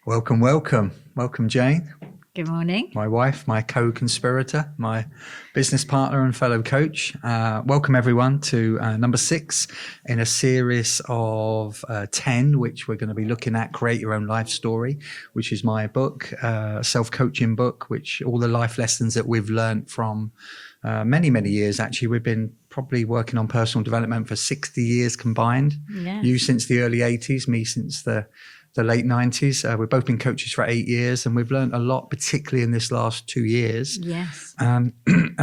Welcome, welcome. Welcome, Jayne, Good morning. my wife, my co-conspirator, my business partner and fellow coach. Welcome, everyone, to number 6 in a series of 10, which we're going to be looking at Create Your Own Life Story, which is my book, self-coaching book, which all the life lessons that we've learned from many, many years. Actually, we've been probably working on personal development for 60 years combined. Yes. You since the early 80s, me since the late 90s. We've both been coaches for 8 years, and we've learned a lot, particularly in this last 2 years. Yes. And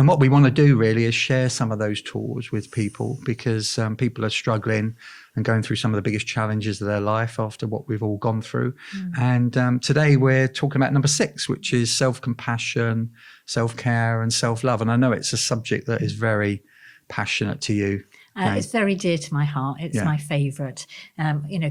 what we want to do really is share some of those tools with people, because people are struggling and going through some of the biggest challenges of their life after what we've all gone through. And today we're talking about number 6, which is self-compassion, self-care and self-love. And I know it's a subject that is very passionate to you. It's very dear to my heart. It's my favourite.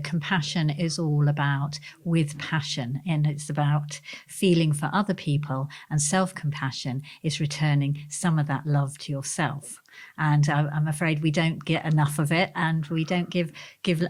Compassion is all about with passion, and it's about feeling for other people, and self-compassion is returning some of that love to yourself. And I'm afraid we don't get enough of it, and we don't give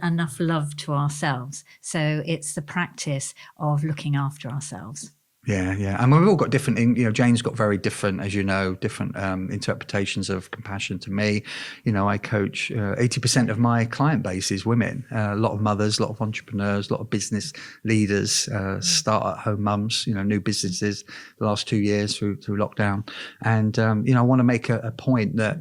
enough love to ourselves. So it's the practice of looking after ourselves. Yeah. And we've all got different, Jayne's got very different, as you know, different interpretations of compassion to me. I coach 80% of my client base is women, a lot of mothers, a lot of entrepreneurs, a lot of business leaders, start-at-home mums, new businesses the last 2 years through lockdown. And, I want to make a point that,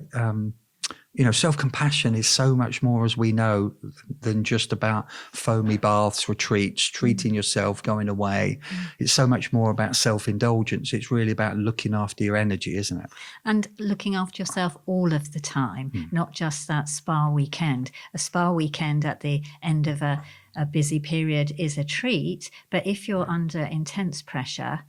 self-compassion is so much more, as we know, than just about foamy baths, retreats, treating yourself, going away. It's so much more about self-indulgence. It's really about looking after your energy, isn't it? And looking after yourself all of the time, not just that spa weekend. A spa weekend at the end of a busy period is a treat, but if you're under intense pressure,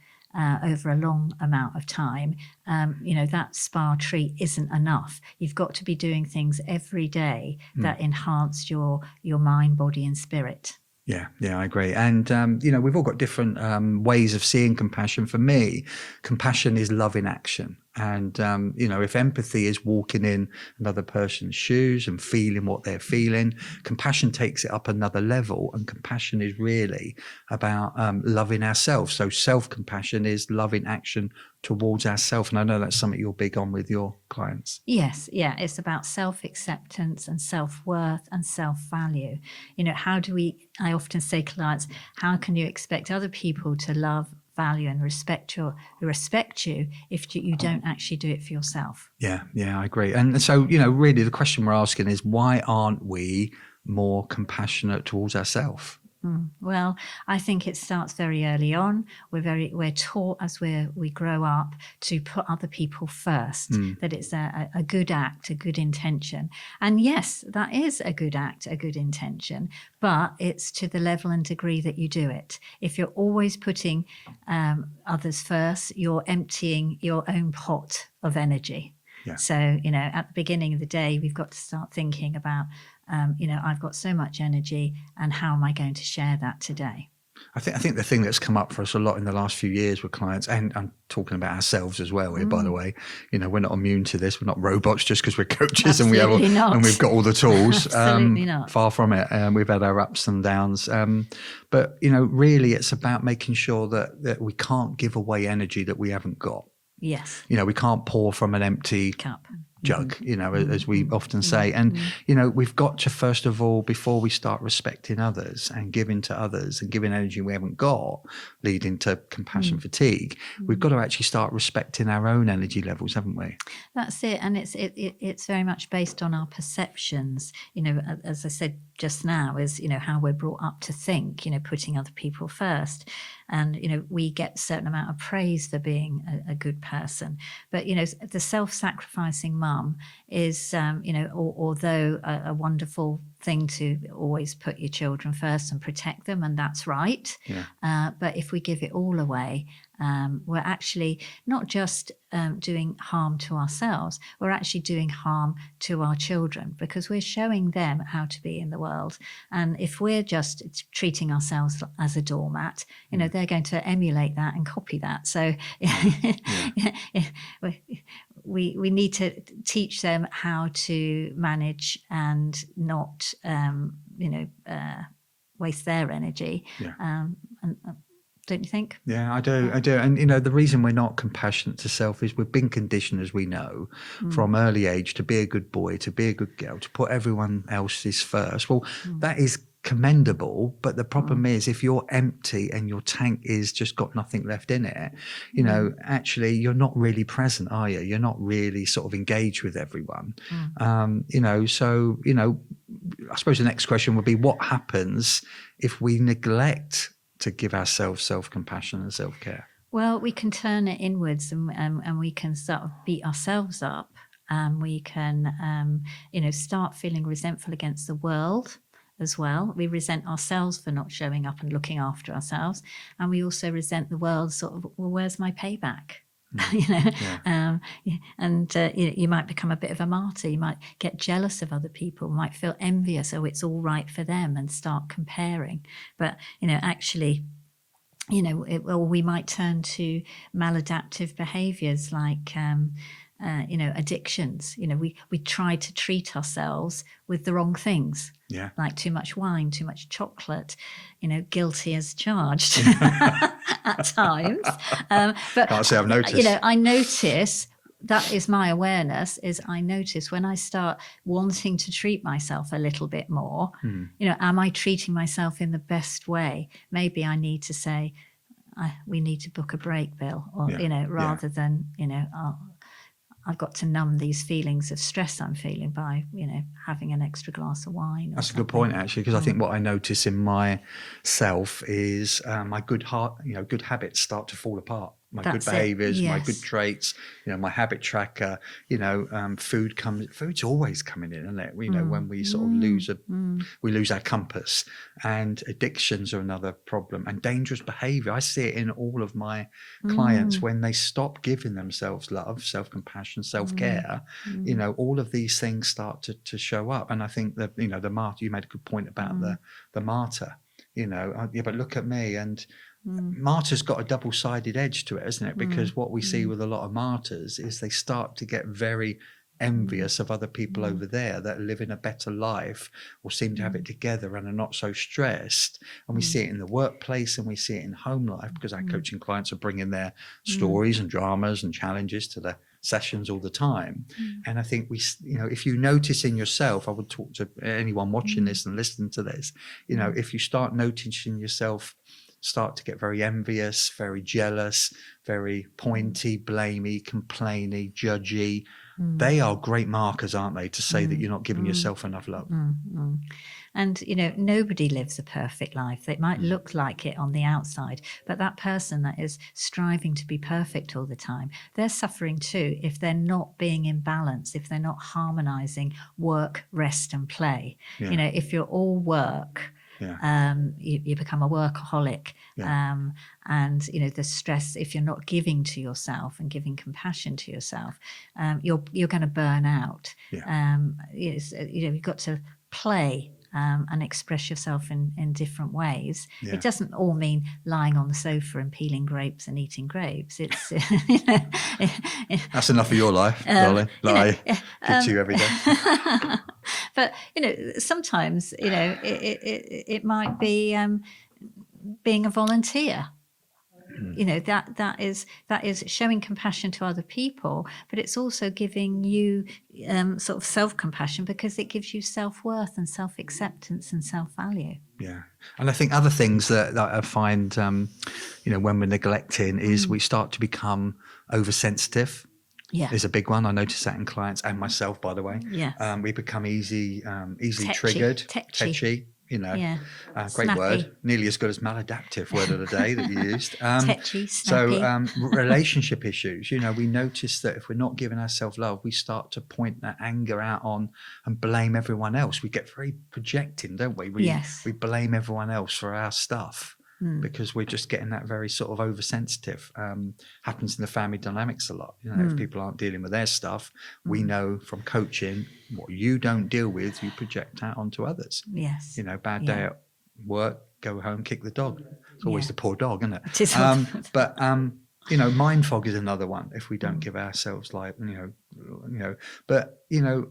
over a long amount of time, that spa treat isn't enough. You've got to be doing things every day that enhance your mind, body and spirit. Yeah, I agree. And, we've all got different ways of seeing compassion. For me, compassion is love in action. And, if empathy is walking in another person's shoes and feeling what they're feeling, compassion takes it up another level. And compassion is really about loving ourselves. So self-compassion is love in action towards ourselves. And I know that's something you're big on with your clients. Yes, yeah, it's about self-acceptance and self-worth and self-value. I often say to clients, how can you expect other people to love, value and respect you if you don't actually do it for yourself? Yeah, I agree. And so, really the question we're asking is, why aren't we more compassionate towards ourselves? Well, I think it starts very early on. We're taught as we grow up to put other people first, that it's a good act, a good intention. And yes, that is a good act, a good intention, but it's to the level and degree that you do it. If you're always putting others first, you're emptying your own pot of energy. Yeah. So, at the beginning of the day, we've got to start thinking about, I've got so much energy, and how am I going to share that today? I think the thing that's come up for us a lot in the last few years with clients, and I'm talking about ourselves as well here, by the way, we're not immune to this. We're not robots just because we're coaches and we've got all the tools. Absolutely not. Far from it. We've had our ups and downs. But, really, it's about making sure that we can't give away energy that we haven't got. Yes. We can't pour from an empty Cup. jug, as we often say. And, we've got to, first of all, before we start respecting others and giving to others and giving energy we haven't got, leading to compassion fatigue, we've got to actually start respecting our own energy levels, haven't we? That's it. And it's very much based on our perceptions, as I said just now, is, how we're brought up to think, putting other people first. And, we get a certain amount of praise for being a good person. But, the self-sacrificing mum is, although a wonderful thing to always put your children first and protect them, and that's right. Yeah. But if we give it all away, we're actually not just doing harm to ourselves, we're actually doing harm to our children, because we're showing them how to be in the world. And if we're just treating ourselves as a doormat, they're going to emulate that and copy that. So we need to teach them how to manage and not waste their energy. Yeah. don't you think? Yeah, I do. And, you know, the reason we're not compassionate to self is we've been conditioned, as we know, from early age to be a good boy, to be a good girl, to put everyone else's first. Well, that is commendable. But the problem is if you're empty and your tank is just got nothing left in it, you know, actually you're not really present, are you? You're not really sort of engaged with everyone. You know, so, you know, I suppose the next question would be, what happens if we neglect to give ourselves self-compassion and self-care? Well, we can turn it inwards, and we can sort of beat ourselves up, and we can, you know, start feeling resentful against the world as well. We resent ourselves for not showing up and looking after ourselves, and we also resent the world. Sort of, well, where's my payback? You know, and you might become a bit of a martyr. You might get jealous of other people, might feel envious. Oh, it's all right for them, and start comparing. But, you know, actually, you know, or we might turn to maladaptive behaviors like, you know, addictions. You know, we try to treat ourselves with the wrong things. Yeah. Like too much wine, too much chocolate, you know, guilty as charged at times. But Can't say I've noticed. You know, I notice, that is my awareness, is I notice when I start wanting to treat myself a little bit more, you know, am I treating myself in the best way? Maybe I need to say, we need to book a break, Bill, or, you know, rather than, you know, I've got to numb these feelings of stress I'm feeling by, you know, having an extra glass of wine. That's a good point, actually, because I think what I notice in myself is my good habits start to fall apart. My good behaviors, my good traits, you know, my habit tracker, you know, food's always coming in, isn't it? You know, when we sort of lose our compass, and addictions are another problem, and dangerous behavior. I see it in all of my clients when they stop giving themselves love, self-compassion, self-care, you know, all of these things start to show up. And I think that, you know, the martyr, you made a good point about the martyr, you know, but look at me. And martyr's got a double-sided edge to it, isn't it? Because what we see with a lot of martyrs is they start to get very envious of other people over there that are living a better life or seem to have it together and are not so stressed. And we see it in the workplace, and we see it in home life, because our coaching clients are bringing their stories and dramas and challenges to the sessions all the time. And I think you know, if you notice in yourself, I would talk to anyone watching this and listening to this, you know, if you start noticing yourself start to get very envious, very jealous, very pointy, blamey, complainy, judgy, they are great markers, aren't they, to say that you're not giving yourself enough love. And, you know, nobody lives a perfect life. It might look like it on the outside, but that person that is striving to be perfect all the time, they're suffering too if they're not being in balance, if they're not harmonizing work, rest and play. You know, if you're all work, you become a workaholic, and you know, the stress, if you're not giving to yourself and giving compassion to yourself, you're going to burn out. You know, you've got to play and express yourself in different ways. It doesn't all mean lying on the sofa and peeling grapes and eating grapes. It's you know, that's enough of your life, darling. Like I give to you every day. But you know, sometimes, you know, it might be being a volunteer. You know, that is showing compassion to other people, but it's also giving you sort of self-compassion, because it gives you self-worth and self-acceptance and self-value. Yeah. And I think other things that I find, you know, when we're neglecting is we start to become oversensitive. Is a big one. I notice that in clients and myself, by the way. We become easily triggered, tetchy. You know, great Snappy. word, nearly as good as maladaptive word of the day that you used. Tetchy, snappy. So relationship issues, you know, we notice that if we're not giving ourselves love, we start to point that anger out on and blame everyone else. We get very projecting, don't we? We blame everyone else for our stuff. Because we're just getting that very sort of oversensitive. Happens in the family dynamics a lot. You know, if people aren't dealing with their stuff, we know from coaching, what you don't deal with, you project out onto others. You know, bad day at work, go home, kick the dog. It's always the poor dog, isn't it? It is. But you know, mind fog is another one. If we don't give ourselves, like, you know, but you know,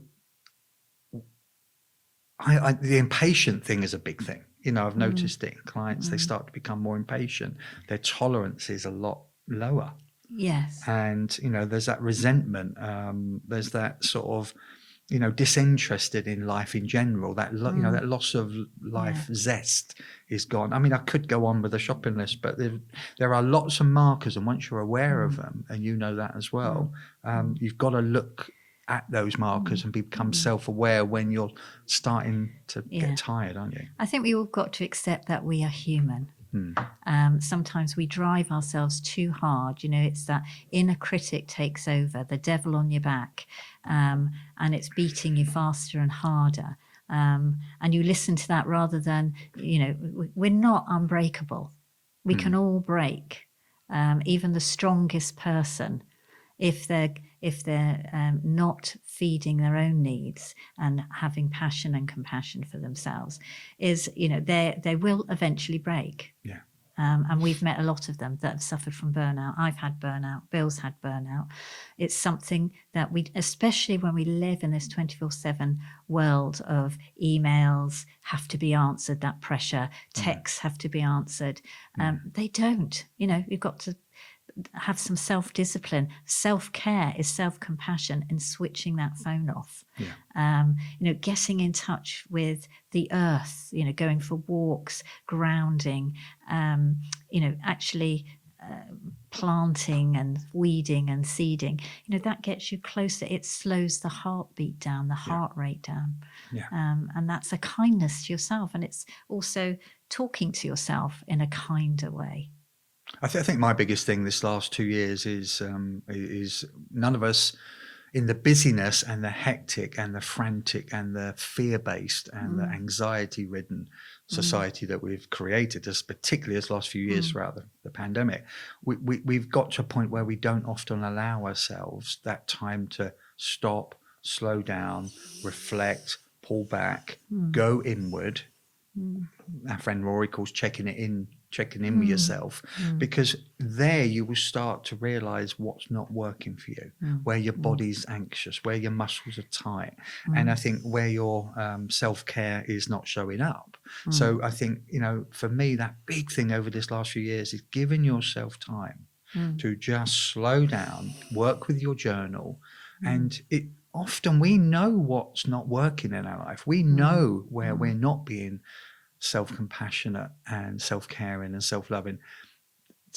the impatient thing is a big thing. You know, I've noticed it in clients, they start to become more impatient. Their tolerance is a lot lower. Yes. And, you know, there's that resentment. There's that sort of, you know, disinterested in life in general. That, you know, that loss of life zest is gone. I mean, I could go on with a shopping list, but there are lots of markers. And once you're aware of them, and you know that as well, you've got to look at those markers and become self-aware when you're starting to get tired, aren't you? I think we all got to accept that we are human. Sometimes we drive ourselves too hard. You know, it's that inner critic takes over, the devil on your back, and it's beating you faster and harder. And you listen to that rather than, you know, we're not unbreakable. We can all break. Even the strongest person, if they're not feeding their own needs and having passion and compassion for themselves, is, you know, they will eventually break. Yeah. And we've met a lot of them that have suffered from burnout. I've had burnout. Bill's had burnout. It's something that we, especially when we live in this 24/7 world of emails have to be answered, that pressure, texts have to be answered. They don't. You know, you've got to have some self-discipline. Self-care is self-compassion and switching that phone off. You know, getting in touch with the earth, you know, going for walks, grounding, you know, actually planting and weeding and seeding, you know, that gets you closer. It slows the heartbeat down, the heart rate down. And that's a kindness to yourself. And it's also talking to yourself in a kinder way. I think my biggest thing this last 2 years is none of us, in the busyness and the hectic and the frantic and the fear-based and the anxiety-ridden society that we've created, just particularly this last few years throughout the pandemic, we've got to a point where we don't often allow ourselves that time to stop, slow down, reflect, pull back, go inward. Our friend Rory calls checking in with yourself, because there you will start to realize what's not working for you, where your body's anxious, where your muscles are tight, and I think where your self-care is not showing up. So I think, you know, for me, that big thing over this last few years is giving yourself time to just slow down, work with your journal, and it often we know what's not working in our life. We know where we're not being self-compassionate and self-caring and self-loving.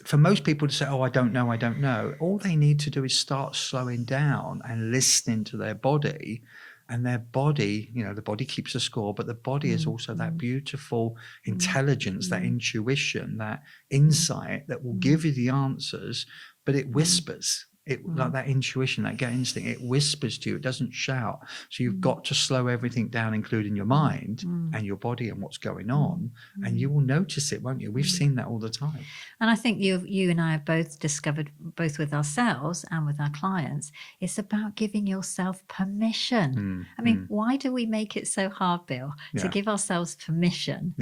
For most people to say, oh, I don't know, all they need to do is start slowing down and listening to their body. And their body, you know, the body keeps a score, but the body is also that beautiful intelligence, that intuition, that insight that will give you the answers, but it whispers. It, like that intuition, that gut instinct, it whispers to you. It doesn't shout. So you've got to slow everything down, including your mind and your body and what's going on, and you will notice it, won't you? We've seen that all the time. And I think you and I have both discovered, both with ourselves and with our clients, it's about giving yourself permission. I mean, why do we make it so hard, Bill, to give ourselves permission?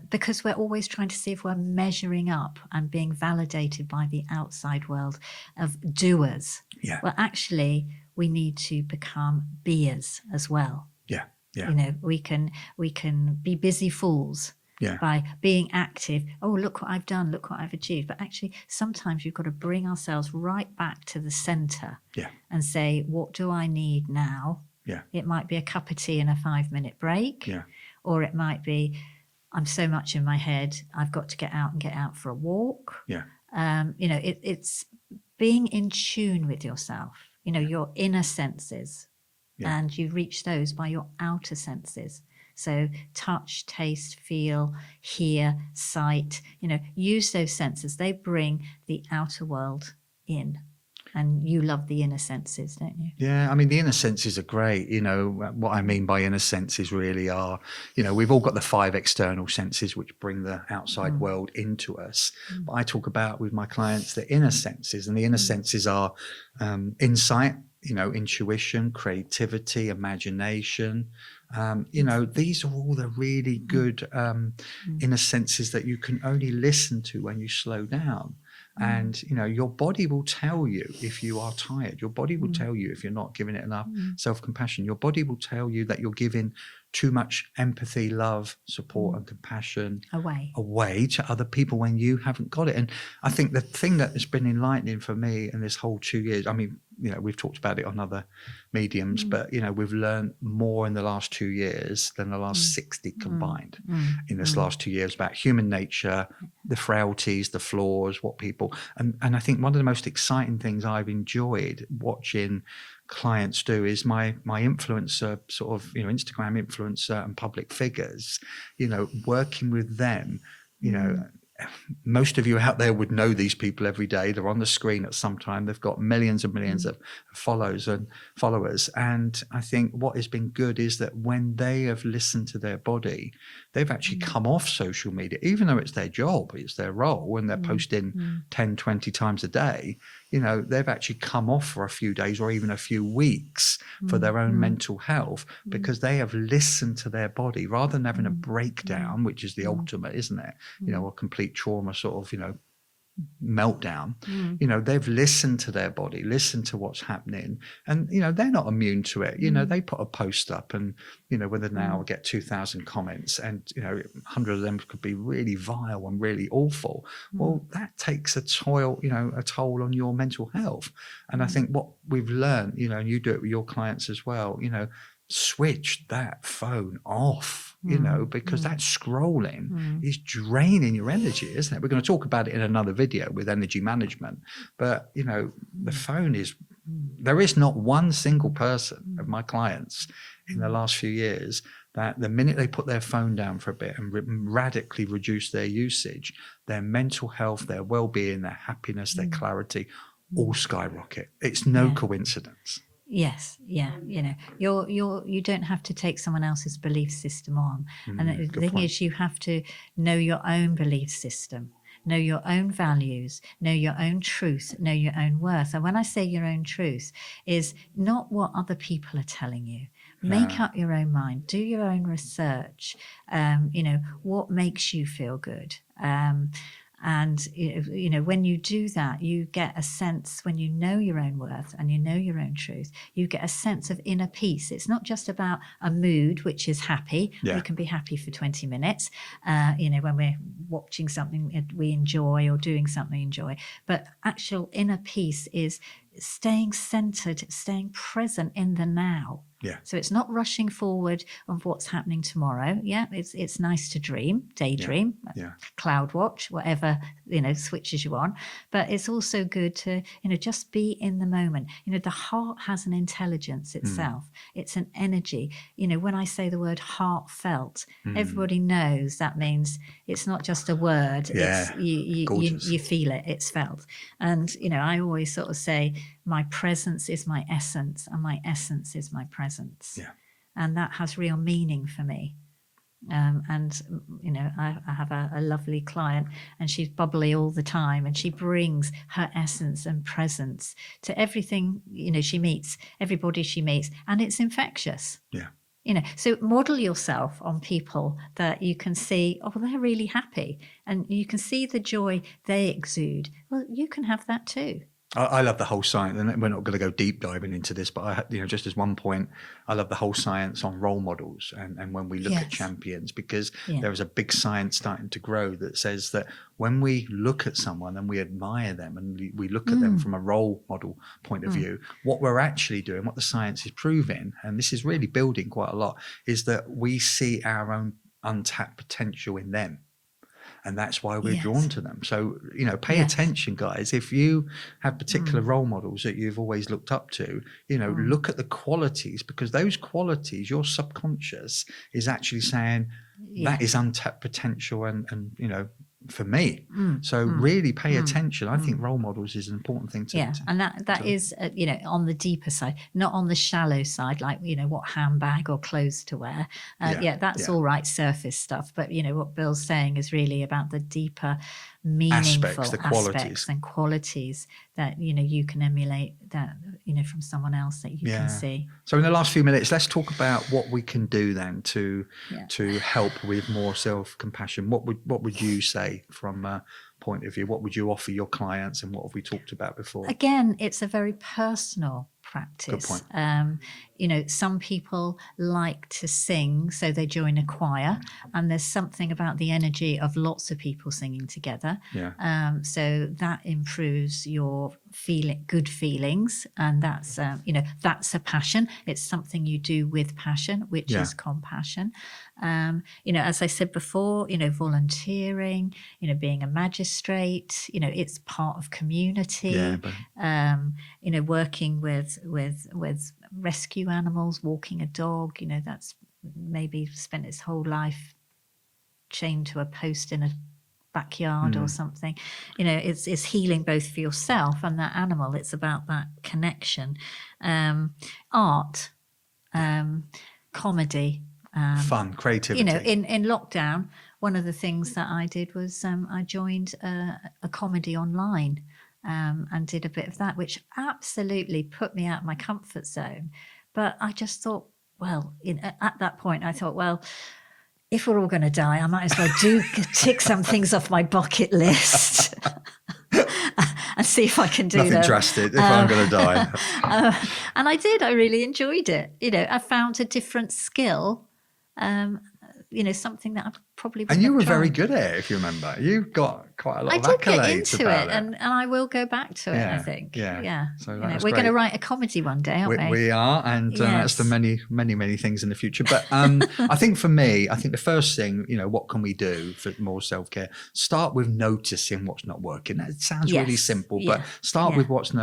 Because we're always trying to see if we're measuring up and being validated by the outside world of doers. Well, actually, we need to become beers as well. You know, we can be busy fools by being active. Oh, look what I've done, look what I've achieved. But actually, sometimes you've got to bring ourselves right back to the center and say, what do I need now? It might be a cup of tea and a 5-minute break, or it might be, I'm so much in my head, I've got to get out for a walk. You know, it's being in tune with yourself, you know, your inner senses, and you reach those by your outer senses. So touch, taste, feel, hear, sight, you know, use those senses. They bring the outer world in. And you love the inner senses, don't you? Yeah, I mean, the inner senses are great. You know, what I mean by inner senses really are, you know, we've all got the 5 external senses which bring the outside world into us. But I talk about with my clients the inner senses, and the inner senses are insight, you know, intuition, creativity, imagination. You know, these are all the really good inner senses that you can only listen to when you slow down. And, you know, your body will tell you if you are tired. Your body will tell you if you're not giving it enough self-compassion. Your body will tell you that you're giving too much empathy, love, support and compassion away to other people when you haven't got it. And I think the thing that has been enlightening for me in this whole 2 years, I mean, you know, we've talked about it on other mediums, but, you know, we've learned more in the last 2 years than the last 60 combined in this last 2 years about human nature, the frailties, the flaws, what people, and I think one of the most exciting things I've enjoyed watching clients do is my influencer sort of, you know, Instagram influencer and public figures, you know, working with them, you know, most of you out there would know these people every day. They're on the screen at some time. They've got millions and millions of followers. And I think what has been good is that when they have listened to their body, they've actually come off social media, even though it's their job, it's their role, and they're posting 10, 20 times a day. You know, they've actually come off for a few days or even a few weeks for their own mental health because they have listened to their body rather than having a breakdown, which is the ultimate, isn't it? You know, a complete trauma sort of, you know, meltdown. You know, they've listened to their body, listened to what's happening, and you know, they're not immune to it. You know, they put a post up and, you know, whether now get 2,000 comments and, you know, 100 of them could be really vile and really awful. Well, that takes a toll on your mental health. And I think what we've learned, you know, and you do it with your clients as well, you know, switch that phone off, you know, because that scrolling is draining your energy, isn't it? We're going to talk about it in another video with energy management. But, you know, the phone is, there is not one single person of my clients in the last few years that the minute they put their phone down for a bit and radically reduce their usage, their mental health, their well-being, their happiness, their clarity, all skyrocket. It's no coincidence. Yes, yeah, you know, you don't have to take someone else's belief system on. And the thing is, you have to know your own belief system, know your own values, know your own truth, know your own worth. And when I say your own truth, is not what other people are telling you. Make up your own mind, do your own research. You know, what makes you feel good. And, you know, when you do that, you get a sense, when you know your own worth and you know your own truth, you get a sense of inner peace. It's not just about a mood, which is happy. Yeah. We can be happy for 20 minutes, you know, when we're watching something we enjoy or doing something we enjoy. But actual inner peace is staying centered, staying present in the now. Yeah. So it's not rushing forward of what's happening tomorrow. Yeah. It's nice to dream, daydream, cloud watch, whatever, you know, switches you on. But it's also good to, you know, just be in the moment. You know, the heart has an intelligence itself. It's an energy. You know, when I say the word heartfelt, everybody knows that means it's not just a word. Yeah. It's you feel it. It's felt. And, you know, I always sort of say, my presence is my essence and my essence is my presence. Yeah. And that has real meaning for me. And, you know, I have a lovely client and she's bubbly all the time and she brings her essence and presence to everything, you know, she meets, everybody she meets, and it's infectious. Yeah. You know, so model yourself on people that you can see, oh, they're really happy and you can see the joy they exude. Well, you can have that too. I love the whole science, and we're not going to go deep diving into this, but you know, just as one point, I love the whole science on role models and when we look at champions, because there is a big science starting to grow that says that when we look at someone and we admire them and we look at them from a role model point of view, what we're actually doing, what the science is proving, and this is really building quite a lot, is that we see our own untapped potential in them. And that's why we're drawn to them. So, you know, pay attention, guys. If you have particular role models that you've always looked up to, you know, look at the qualities, because those qualities, your subconscious is actually saying that is untapped potential and you know, for me. So really pay attention. I think role models is an important thing to and that is you know, on the deeper side, not on the shallow side, like, you know, what handbag or clothes to wear. That's all right, surface stuff, but you know what Bill's saying is really about the deeper meaningful aspects and qualities that, you know, you can emulate, that, you know, from someone else that you can see. So in the last few minutes, let's talk about what we can do then to help with more self-compassion. What would you say from a point of view? What would you offer your clients, and what have we talked about before? Again, it's a very personal practice. Good point. some people like to sing, so they join a choir, and there's something about the energy of lots of people singing together. Yeah. So that improves your good feelings, and that's that's a passion. It's something you do with passion, which is compassion. As I said before, volunteering, being a magistrate, it's part of community. Working with rescue animals, walking a dog, that's maybe spent its whole life chained to a post in a backyard or something. It's healing both for yourself and that animal. It's about that connection. Art, comedy, fun, creativity. In lockdown, one of the things that I did was I joined a comedy online. And did a bit of that, which absolutely put me out of my comfort zone. But I just thought, well, at that point, I thought, well, if we're all going to die, I might as well tick some things off my bucket list and see if I can do Nothing them. drastic, if I'm going to die. And I did. I really enjoyed it. I found a different skill, something that I probably wouldn't And you have were tried. very good at it, if you remember. You got quite a lot of I did accolades get into about it, and I will go back to it, I think. Yeah. So that was we're great. going to write a comedy one day, aren't we? We are, and that's the many, many, many things in the future. But I think for me, the first thing, what can we do for more self-care? Start with noticing what's not working. That sounds really simple, but start with what's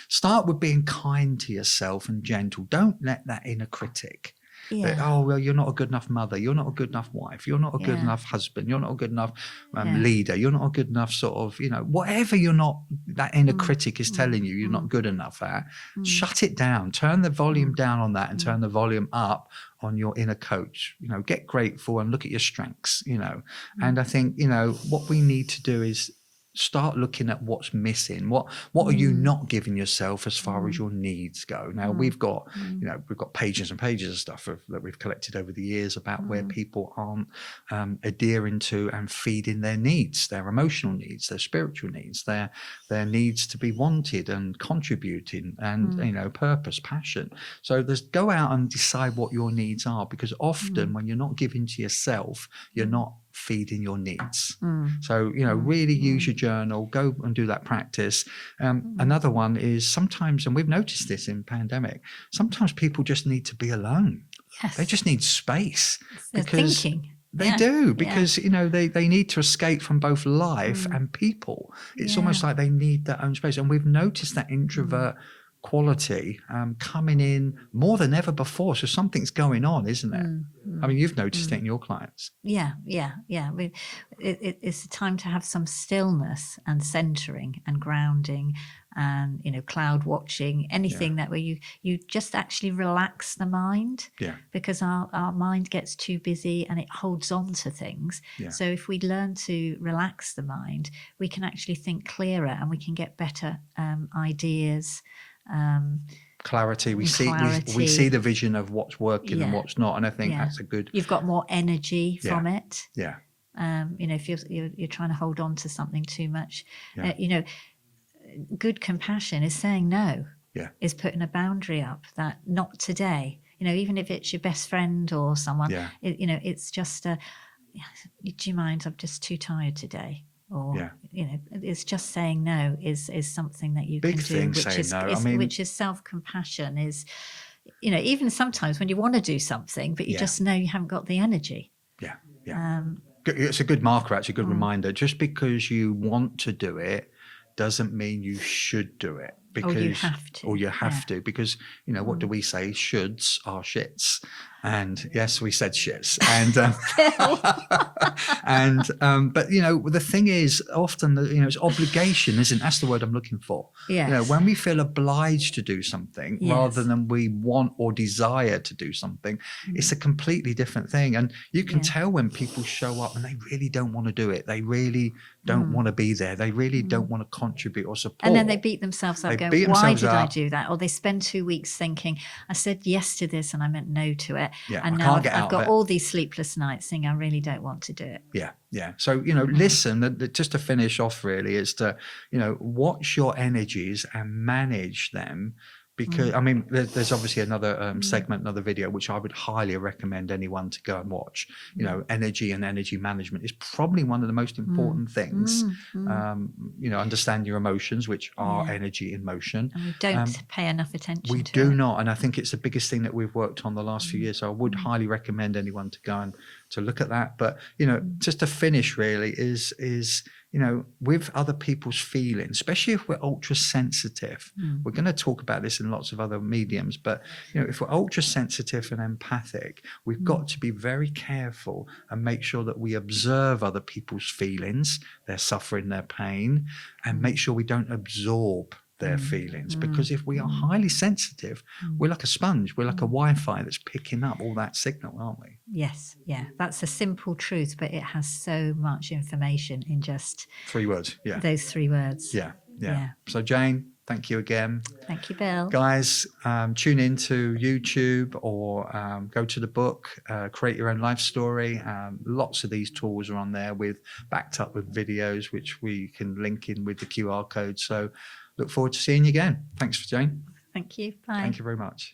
start with being kind to yourself and gentle. Don't let that inner critic. That, you're not a good enough mother, you're not a good enough wife, you're not a good enough husband, you're not a good enough leader, you're not a good enough sort of, whatever that inner critic is telling you, you're not good enough at, shut it down, turn the volume down on that and turn the volume up on your inner coach. Get grateful and look at your strengths, and I think, what we need to do is start looking at what's missing. What are you not giving yourself as far as your needs go? Now we've got pages and pages of stuff that we've collected over the years about where people aren't adhering to and feeding their needs, their emotional needs, their spiritual needs, their needs to be wanted and contributing and purpose, passion. So go out and decide what your needs are, because often when you're not giving to yourself, you're not feeding your needs. So really use your journal, go and do that practice. Another one is sometimes, and we've noticed this in pandemic, sometimes people just need to be alone. They just need space. They're thinking. They do, because they need to escape from both life and people. It's almost like they need their own space, and we've noticed that introvert quality coming in more than ever before. So something's going on, isn't it? I mean, you've noticed it in your clients. Yeah. It's a time to have some stillness and centering and grounding and cloud watching, anything that where you just actually relax the mind, because our mind gets too busy and it holds on to things. So if we learn to relax the mind, we can actually think clearer and we can get better ideas. Clarity. We see the vision of what's working and what's not, and I think that's a good. You've got more energy from it. If you're trying to hold on to something too much, good compassion is saying no. Is putting a boundary up that not today. Even if it's your best friend or someone. It's just do you mind? I'm just too tired today. Or it's just saying no is something that you Big can do, which is self-compassion. Is even sometimes when you want to do something, but you just know you haven't got the energy. It's a good marker, actually, a good reminder. Just because you want to do it doesn't mean you should do it. Because, you have to, because what do we say? Shoulds are shits, and yes, we said shits, and but the thing is, often it's obligation, isn't? That's the word I'm looking for. When we feel obliged to do something rather than we want or desire to do something, it's a completely different thing. And you can tell when people show up and they really don't want to do it. They really don't want to be there. They really don't want to contribute or support. And then they beat themselves up. Why did I do that? Or they spend 2 weeks thinking, I said yes to this and I meant no to it. And now I've got all these sleepless nights thinking I really don't want to do it. So, listen, just to finish off really is to, watch your energies and manage them because I mean, there's obviously another segment, another video, which I would highly recommend anyone to go and watch. You know, energy and energy management is probably one of the most important things. You know, understand your emotions, which are energy in motion. And we don't pay enough attention We to do it. not, and I think it's the biggest thing that we've worked on the last few years. So I would highly recommend anyone to go and to look at that. But you know, just to finish, really is you know, with other people's feelings, especially if we're ultra sensitive. We're going to talk about this in lots of other mediums, but you know, if we're ultra sensitive and empathic, we've got to be very careful and make sure that we observe other people's feelings, their suffering, their pain, and make sure we don't absorb their feelings, because if we are highly sensitive, we're like a sponge, we're like a Wi-Fi that's picking up all that signal, aren't we? Yes, yeah, that's a simple truth, but it has so much information in just 3 words. Yeah, those 3 words. yeah. So Jayne, thank you again. Thank you, Bill. Guys, tune in to YouTube or go to the book, Create Your Own Life Story. Lots of these tools are on there backed up with videos, which we can link in with the QR code. So look forward to seeing you again. Thanks, Jayne. Thank you. Bye. Thank you very much.